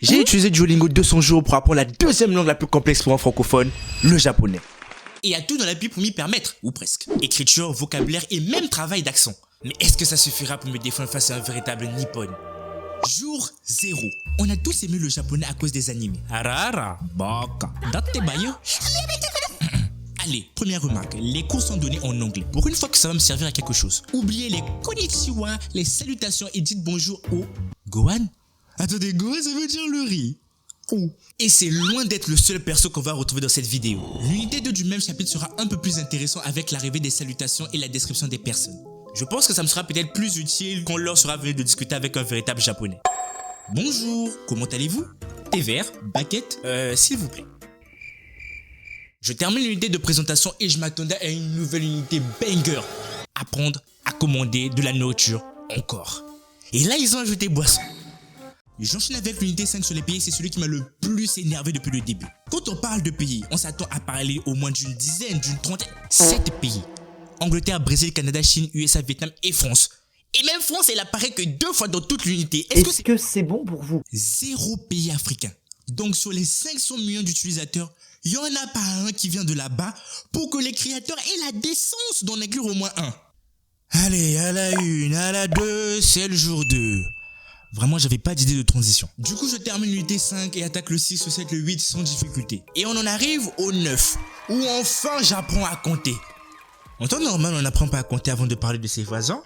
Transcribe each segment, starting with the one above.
J'ai utilisé Duolingo 200 jours pour apprendre la deuxième langue la plus complexe pour un francophone, le japonais. Et il y a tout dans la Bible pour m'y permettre, ou presque. Écriture, vocabulaire et même travail d'accent. Mais est-ce que ça suffira pour me défendre face à un véritable nippon? Jour 0. On a tous aimé le japonais à cause des animés. Harara, baka, datte bayo. Allez, première remarque, les cours sont donnés en anglais. Pour une fois que ça va me servir à quelque chose. Oubliez les konnichiwa, les salutations et dites bonjour au Gohan. Attendez, Gohan ça veut dire le riz. Oh. Et c'est loin d'être le seul perso qu'on va retrouver dans cette vidéo. L'unité 2 du même chapitre sera un peu plus intéressant avec l'arrivée des salutations et la description des personnes. Je pense que ça me sera peut-être plus utile quand l'heure sera venue de discuter avec un véritable japonais. Bonjour, comment allez-vous? Thé vert, baguette, s'il vous plaît. Je termine l'unité de présentation et je m'attendais à une nouvelle unité banger. Apprendre à commander de la nourriture encore. Et là, ils ont ajouté boisson. J'enchaîne avec l'unité 5 sur les pays, c'est celui qui m'a le plus énervé depuis le début. Quand on parle de pays, on s'attend à parler au moins d'une dizaine, d'une trentaine, 7 pays. Angleterre, Brésil, Canada, Chine, USA, Vietnam et France. Et même France, elle apparaît que 2 fois dans toute l'unité. Est-ce que c'est bon pour vous? 0 pays africain. Donc sur les 500 millions d'utilisateurs, il n'y en a pas un qui vient de là-bas pour que les créateurs aient la décence d'en inclure au moins un. Allez, à la 1, à la 2, c'est le jour 2. Vraiment, j'avais pas d'idée de transition. Du coup, je termine l'unité 5 et attaque le 6, le 7, le 8 sans difficulté. Et on en arrive au 9, où enfin j'apprends à compter. En temps normal, on n'apprend pas à compter avant de parler de ses voisins.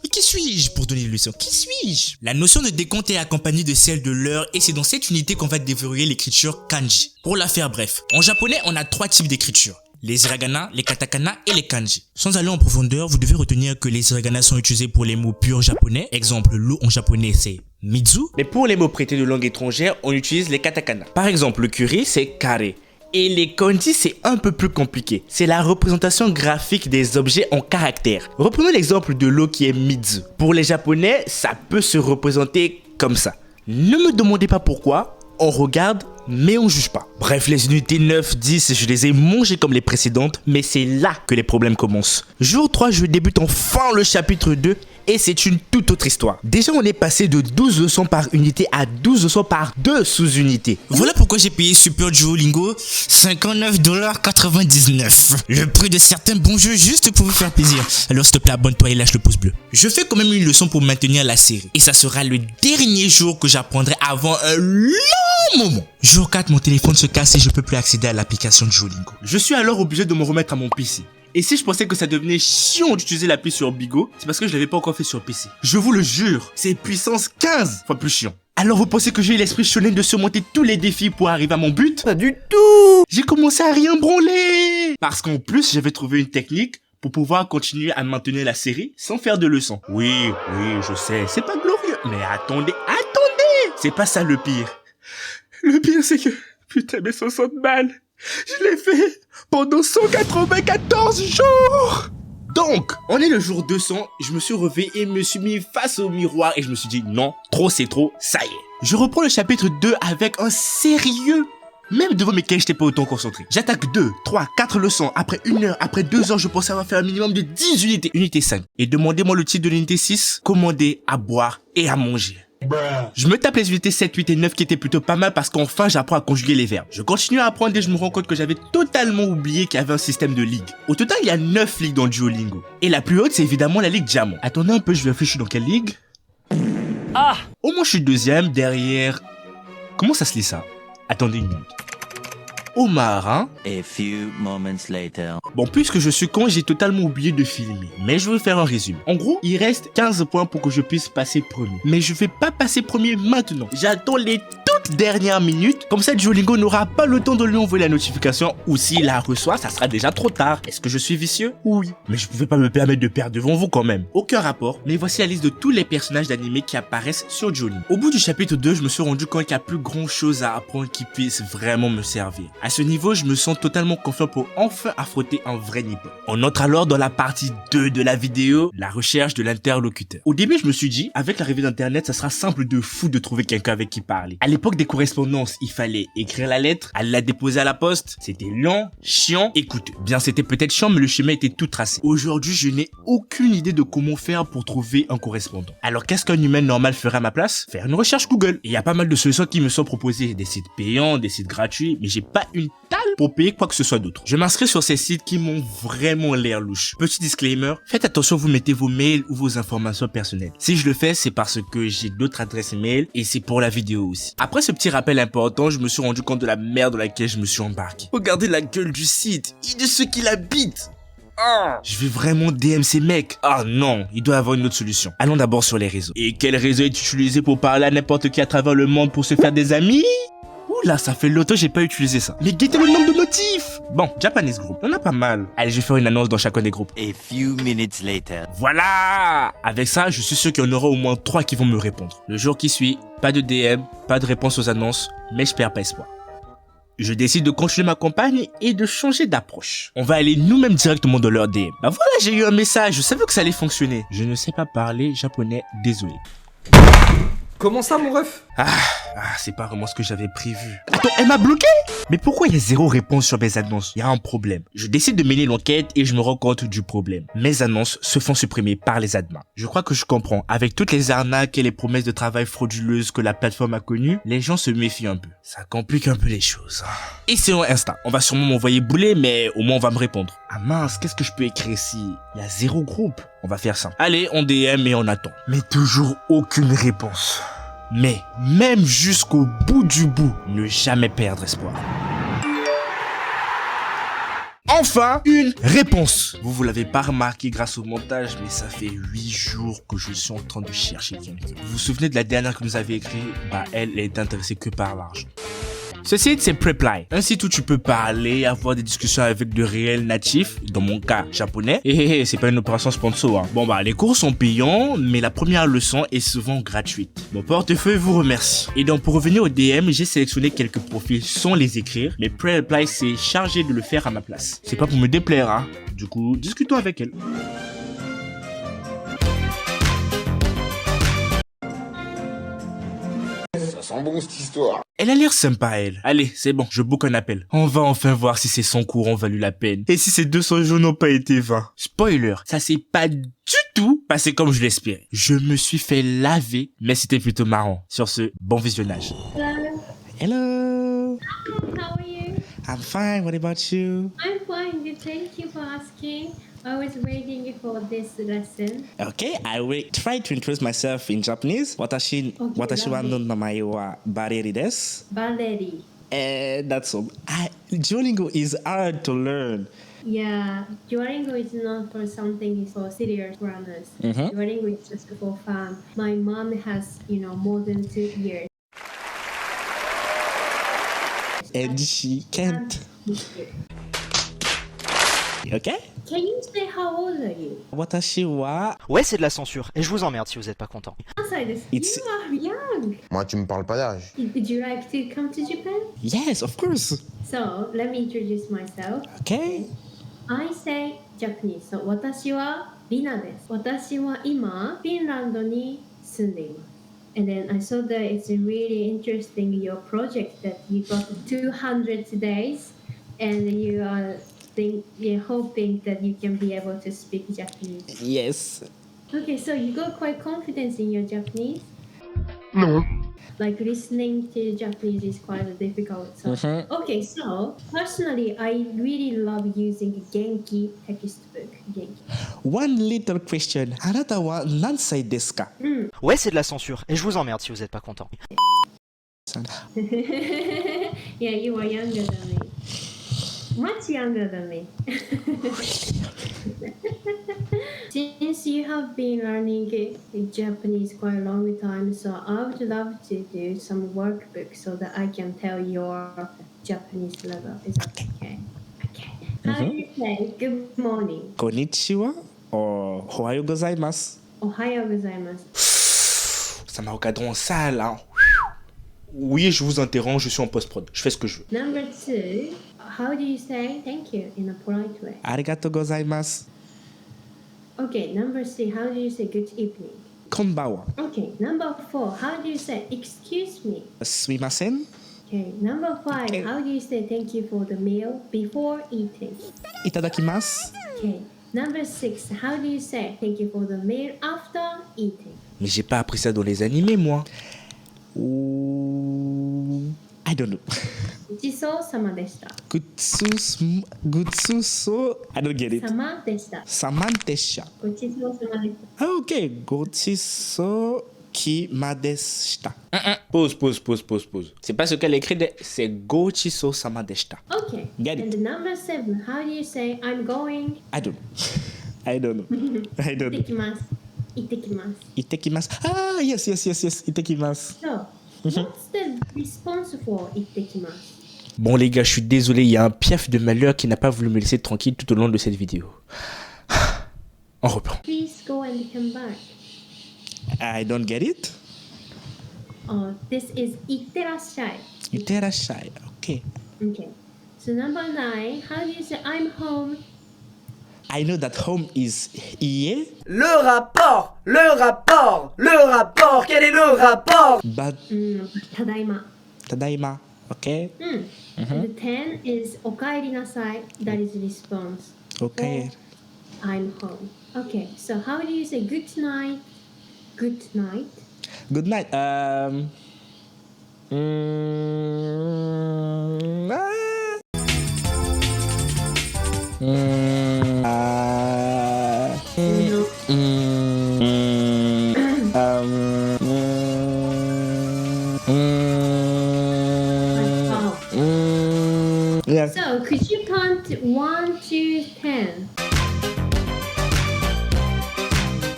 Mais qui suis-je pour donner des leçons? Qui suis-je? La notion de décompte est accompagnée de celle de l'heure et c'est dans cette unité qu'on va déverrouiller l'écriture kanji. Pour la faire bref, en japonais, on a 3 types d'écriture. Les hiragana, les katakana et les kanji. Sans aller en profondeur, vous devez retenir que les hiragana sont utilisés pour les mots purs japonais. Exemple, l'eau en japonais c'est mizu. Mais pour les mots prêtés de langue étrangère, on utilise les katakana. Par exemple, le curry c'est kare. Et les kanji, c'est un peu plus compliqué. C'est la représentation graphique des objets en caractères. Reprenons l'exemple de l'eau qui est mizu. Pour les japonais, ça peut se représenter comme ça. Ne me demandez pas pourquoi, on regarde, mais on juge pas. Bref, les unités 9, 10, je les ai mangées comme les précédentes, mais c'est là que les problèmes commencent. Jour 3, je débute enfin le chapitre 2. Et c'est une toute autre histoire. Déjà, on est passé de 12 leçons par unité à 12 leçons par 2 sous-unités. Voilà pourquoi j'ai payé Super Duolingo $59,99. Le prix de certains bons jeux juste pour vous faire plaisir. Alors s'il te plaît, abonne-toi et lâche le pouce bleu. Je fais quand même une leçon pour maintenir la série. Et ça sera le dernier jour que j'apprendrai avant un long moment. Jour 4, mon téléphone se casse et je peux plus accéder à l'application Duolingo. Je suis alors obligé de me remettre à mon PC. Et si je pensais que ça devenait chiant d'utiliser l'appli sur Bigo, c'est parce que je l'avais pas encore fait sur PC. Je vous le jure, c'est puissance 15 fois plus chiant. Alors vous pensez que j'ai eu l'esprit shonen de surmonter tous les défis pour arriver à mon but? Pas du tout. J'ai commencé à rien branler. Parce qu'en plus, j'avais trouvé une technique pour pouvoir continuer à maintenir la série sans faire de leçons. Oui, je sais, c'est pas glorieux. Mais attendez, c'est pas ça le pire. Le pire c'est que, putain mes 60 balles, je l'ai fait pendant 194 jours. Donc, on est le jour 200, je me suis relevé et me suis mis face au miroir et je me suis dit non, trop c'est trop, ça y est. Je reprends le chapitre 2 avec un sérieux. Même devant mes cahiers, j'étais pas autant concentré. J'attaque 2, 3, 4 leçons. Après 1 heure, après 2 heures, je pensais avoir fait un minimum de 10 unités. Unité 5. Et demandez-moi le titre de l'unité 6. Commander, à boire et à manger. Je me tape les unités 7, 8 et 9 qui étaient plutôt pas mal parce qu'enfin j'apprends à conjuguer les verbes. Je continue à apprendre et je me rends compte que j'avais totalement oublié qu'il y avait un système de ligue. Au total, il y a 9 ligues dans Duolingo. Et la plus haute, c'est évidemment la ligue Diamant. Attendez un peu, je vérifie, je suis dans quelle ligue? Ah! Au moins je suis deuxième, derrière... Comment ça se lit ça? Attendez une minute. Omar, hein? A few moments later. Bon, puisque je suis con, j'ai totalement oublié de filmer. Mais je vais faire un résumé. En gros, il reste 15 points pour que je puisse passer premier. Mais je vais pas passer premier maintenant. J'attends les toutes dernières minutes. Comme ça, Duolingo n'aura pas le temps de lui envoyer la notification. Ou s'il la reçoit, ça sera déjà trop tard. Est-ce que je suis vicieux? Oui. Mais je pouvais pas me permettre de perdre devant vous quand même. Aucun rapport. Mais voici la liste de tous les personnages d'animé qui apparaissent sur Duolingo. Au bout du chapitre 2, je me suis rendu compte qu'il n'y a plus grand chose à apprendre qui puisse vraiment me servir. À ce niveau, je me sens totalement confiant pour enfin affronter un vrai nippon. On entre alors dans la partie 2 de la vidéo, la recherche de l'interlocuteur. Au début, je me suis dit, avec l'arrivée d'internet, ça sera simple de fou de trouver quelqu'un avec qui parler. À l'époque l'époque des correspondances, il fallait écrire la lettre, aller la déposer à la poste. C'était lent, chiant. Écoute, bien c'était peut-être chiant, mais le chemin était tout tracé. Aujourd'hui, je n'ai aucune idée de comment faire pour trouver un correspondant. Alors qu'est-ce qu'un humain normal ferait à ma place? Faire une recherche Google. Et il y a pas mal de solutions qui me sont proposées. Des sites payants, des sites gratuits, mais j'ai pas une dalle pour payer quoi que ce soit d'autre. Je m'inscris sur ces sites qui m'ont vraiment l'air louche. Petit disclaimer, faites attention, vous mettez vos mails ou vos informations personnelles. Si je le fais, c'est parce que j'ai d'autres adresses mail et c'est pour la vidéo aussi. Après ce petit rappel important, je me suis rendu compte de la merde dans laquelle je me suis embarqué. Regardez la gueule du site et de ceux qui l'habitent. Je vais vraiment DM ces mecs. Ah non, il doit y avoir une autre solution. Allons d'abord sur les réseaux. Et quel réseau est utilisé pour parler à n'importe qui à travers le monde pour se faire des amis? Oula, ça fait longtemps que j'ai pas utilisé ça. Mais guettez le nombre de notifs. Bon, Japanese Group, on a pas mal. Allez, je vais faire une annonce dans chacun des groupes. A few minutes later. Voilà. Avec ça, je suis sûr qu'il y en aura au moins 3 qui vont me répondre. Le jour qui suit, pas de DM, pas de réponse aux annonces, mais je perds pas espoir. Je décide de continuer ma campagne et de changer d'approche. On va aller nous-mêmes directement dans leur DM. Bah voilà, j'ai eu un message, je savais que ça allait fonctionner. Je ne sais pas parler japonais, désolé. Comment ça, mon ref? C'est pas vraiment ce que j'avais prévu. Attends, elle m'a bloqué? Mais pourquoi il y a 0 réponse sur mes annonces? Il y a un problème. Je décide de mener l'enquête et je me rends compte du problème. Mes annonces se font supprimer par les admins. Je crois que je comprends. Avec toutes les arnaques et les promesses de travail frauduleuses que la plateforme a connues, les gens se méfient un peu. Ça complique un peu les choses. Et c'est en Insta. On va sûrement m'envoyer bouler, mais au moins on va me répondre. Ah mince, qu'est-ce que je peux écrire ici? Il y a 0 groupe. On va faire ça. Allez, on DM et on attend. Mais toujours aucune réponse. Mais même jusqu'au bout du bout, ne jamais perdre espoir. Enfin, une réponse. Vous l'avez pas remarqué grâce au montage, mais ça fait 8 jours que je suis en train de chercher quelqu'un. Vous vous souvenez de la dernière que nous avait écrit? Elle est intéressée que par l'argent. Ce site, c'est Preply, un site où tu peux parler, avoir des discussions avec de réels natifs, dans mon cas japonais. Et c'est pas une opération sponsor. Bon les cours sont payants, mais la première leçon est souvent gratuite. Mon portefeuille vous remercie. Et donc pour revenir au DM, j'ai sélectionné quelques profils sans les écrire, mais Preply s'est chargé de le faire à ma place. C'est pas pour me déplaire, hein. Du coup, discutons avec elle. Ça sent bon cette histoire. Elle a l'air sympa, elle. Allez, c'est bon, je book un appel. On va enfin voir si ces 100 cours ont valu la peine. Et si ces 200 jours n'ont pas été vains. Spoiler, ça s'est pas du tout passé comme je l'espérais. Je me suis fait laver, mais c'était plutôt marrant. Sur ce, bon visionnage. Hello. How are you? I'm fine, what about you? I'm fine. Thank you for asking. I was waiting for this lesson. Okay, I will try to introduce myself in Japanese. Watashi wa no namae wa Bareri desu. Valerie. And that's all. Duolingo is hard to learn. Yeah, Duolingo is not for something for serious runners. Duolingo is just for fun. My mom has, more than 2 years. And she can't. Okay? Can you say how old are you? Watashi wa... Ouais, c'est de la censure, et je vous emmerde si vous êtes pas content. It's- You are young. Moi, tu me parles pas d'âge. Would you like to come to Japan? Yes, of course. So, let me introduce myself. Okay. I say Japanese. So, 私はリナです。私は今、フィンランドに住んでいます。And then I saw that it's really interesting your project that you got 200 days and you're hoping that you can be able to speak Japanese. Yes. Okay, so you got quite confidence in your Japanese? Non. Like listening to Japanese is quite difficult. So, okay, so personally, I really love using Genki textbook. Genki. One little question. あなたは何歳ですか? Ouais, c'est de la censure, et je vous emmerde si vous êtes pas content. Yeah, you are younger than me. Much younger than me. Since you have been learning Japanese quite a long time, so I would love to do some workbook so that I can tell your Japanese level. Is that okay? Okay. How do you say good morning? Konnichiwa or Ohayo gozaimasu. Ohayo gozaimasu. Ça m'a recadré en salle, hein. Oui, je vous interromps, je suis en post-prod. Je fais ce que je veux. Number 2, how do you say thank you in a polite way? Arigato gozaimasu. Okay, number 3, how do you say good evening? Konbawa. Okay, number 4, how do you say excuse me? Sumimasen. Okay, number 5, Okay. how do you say thank you for the meal before eating? Itadakimasu. Okay, number 6, how do you say thank you for the meal after eating? Mais j'ai pas appris ça dans les animés, moi. I don't know. ごちそうさまでした。 Gutsuso. I don't get it. 様でした。 Samantesha. ごちそうさまでした。 Ah, ok. Gochiso kimadeshita. Pause. C'est pas ce qu'elle écrit, c'est Gochiso Samadeshita. Okay, Get it. and the number 7, how do you say I'm going? I don't know. I don't know. I 行 don't って know. きます。行ってきます。 Itekimasu. Ah, yes. Itekimasu. So, what's the response for 行ってきます? Bon les gars, je suis désolé, il y a un piaf de malheur qui n'a pas voulu me laisser tranquille tout au long de cette vidéo. On reprend. Please go and come back. I don't get it. Oh, this is 行ってらっしゃい. Iterashai. Okay. Okay. So number 9, how do you say I'm home? I know that home is ie, Le rapport, quel est le rapport? but ただいま. tadaima. Okay. And the 10 is おかえりなさい. That is response. Okay. For I'm home. Okay, so how do you say good night? Good night. Good night. Yeah. So could you count 1 to 10?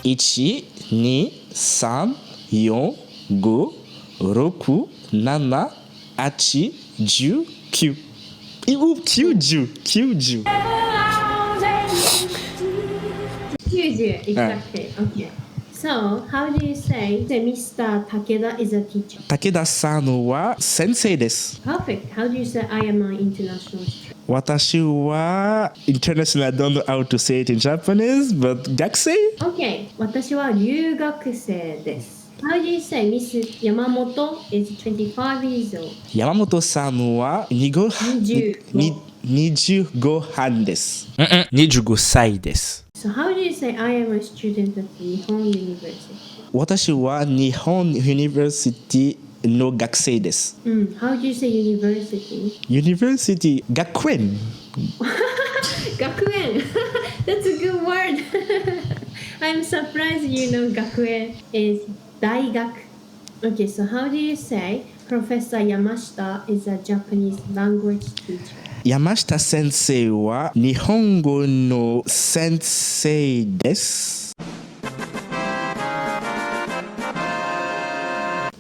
1, 2, 3, 4, 5, 6, 7, 8, 10, 9. 90. 90. 90, exactly. Okay. So how do you say Mr. Takeda is a teacher? Takeda-san wa sensei desu. Perfect. How do you say I am an international student? Watashi wa international. I don't know how to say it in Japanese, but gakusei? Okay. 私は留学生です. How do you say Miss Yamamoto is 25 years old? Yamamoto-san wa 25半です. Nijugo Sai desu. So how do you say I am a student at Nihon University? 私は日本 University の学生です. How do you say university? University 学園. 学園. That's a good word. I'm surprised you know 学園 is 大学. Okay, so how do you say Professor Yamashita is a Japanese language teacher? 山下先生は日本語の先生です.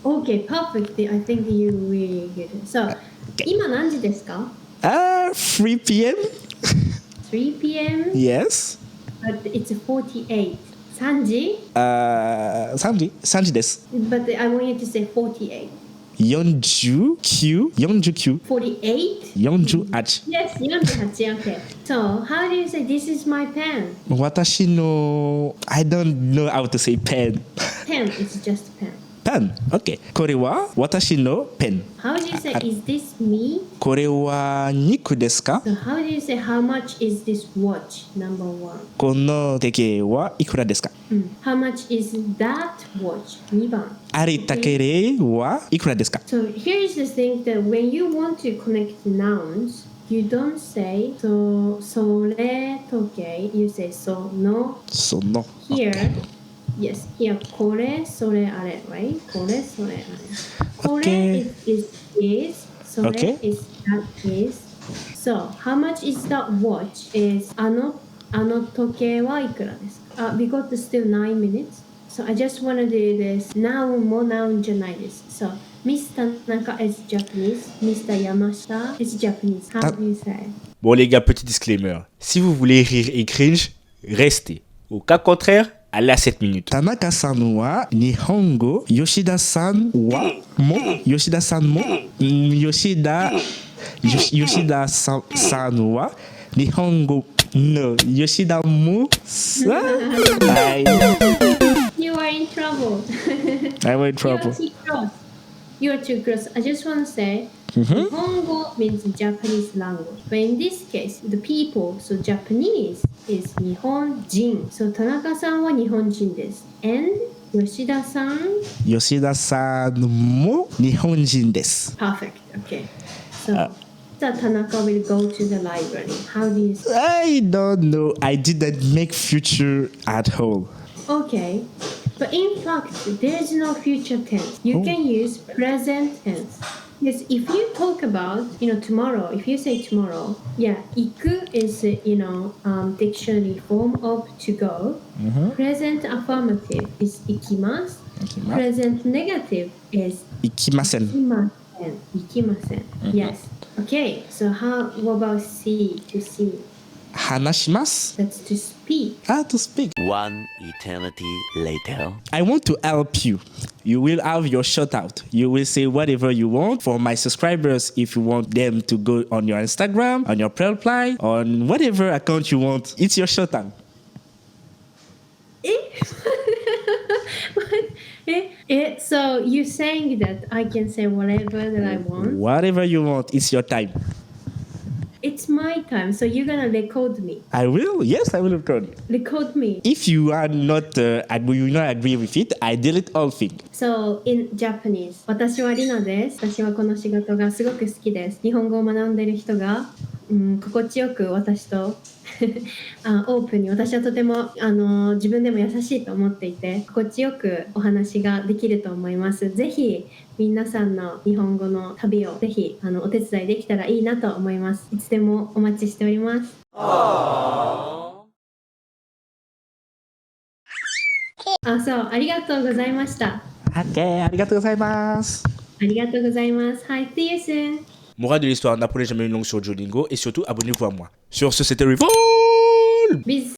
Okay, perfect. I think you really good. So, 今何時ですか? 3 p.m. 3 p.m. Yes. But it's 48. 3時? 3時です. But I want you to say 48. 49 48? 48. Yes, 48. Okay. So, how do you say this is my pen? 私の I don't know how to say pen. Pen, it's just pen. pen. Okay. これは私のペン. How do you say is this me? これは肉ですか? So, how do you say how much is this watch? Number 1. この時計はいくらですか? How much is that watch? 2番. あれ時計はいくらですか? So here's the thing that when you want to connect nouns, you don't say so, それ時計, you say その. その. Here, yes, here これそれあれ, right? これそれあれ. これ Okay. is それ Okay. is that is. So how much is that watch? Is あの時計はいくらですか? We got still 9 minutes. So I just want to do this. Noun も noun じゃないです. So Mr. Tanaka is Japanese. Mr. Yamashita is Japanese. How do you say? Bon les gars, petit disclaimer. Si vous voulez rire et cringe, restez. Au cas contraire, allez à 7 minutes. 田中さんは日本語、吉田さんはも、吉田さんも、吉田さんは日本語の吉田もさ、はい。You are are in trouble. I went trouble. You're too close. You're too close. I just want to say, Mhm. Nihongo means Japanese language. But in this case, the people, so Japanese is Nihonjin. So Tanaka-san は日本人です。And Yoshida-san, Yoshida-san も日本人です。 perfect. Okay. So, Tanaka will go to the library. How do you say? I don't know. I didn't make future at all. Okay. But in fact, there is no future tense. You can use present tense. Yes, if you talk about, tomorrow, if you say tomorrow, yeah, iku is, dictionary form of to go. Present affirmative is ikimasu. Present negative is 行きません。 ikimasen. Ikimasen. Yes. Okay, so what about see, to see? 話します。 That's to speak. To speak. One eternity later. I want to help you. You will have your shout out. You will say whatever you want. For my subscribers, if you want them to go on your Instagram, on your Reply, on whatever account you want, it's your shout out. So you're saying that I can say whatever that I want? Whatever you want, it's your time. It's my time, so you're gonna record me. I will. Yes, I will record. Record me. If you are not, you will not agree with it, I delete all things. So in Japanese, 私はリナです。私はこの仕事がすごく好きです。日本語を学んでいる人が、心地よく私とオープンに、私はとても自分でも優しいと思っていて、心地よくお話ができると思います。ぜひ皆さんの日本語の旅をぜひお手伝いできたらいいなと思います。いつでもお待ちしております。そう、ありがとうございました。OK, ありがとうございます。ありがとうございます。Hi, see you soon. Morale de l'histoire, n'apprenez jamais une langue sur Duolingo et surtout abonnez-vous à moi. Sur ce, c'était Revolve! Bis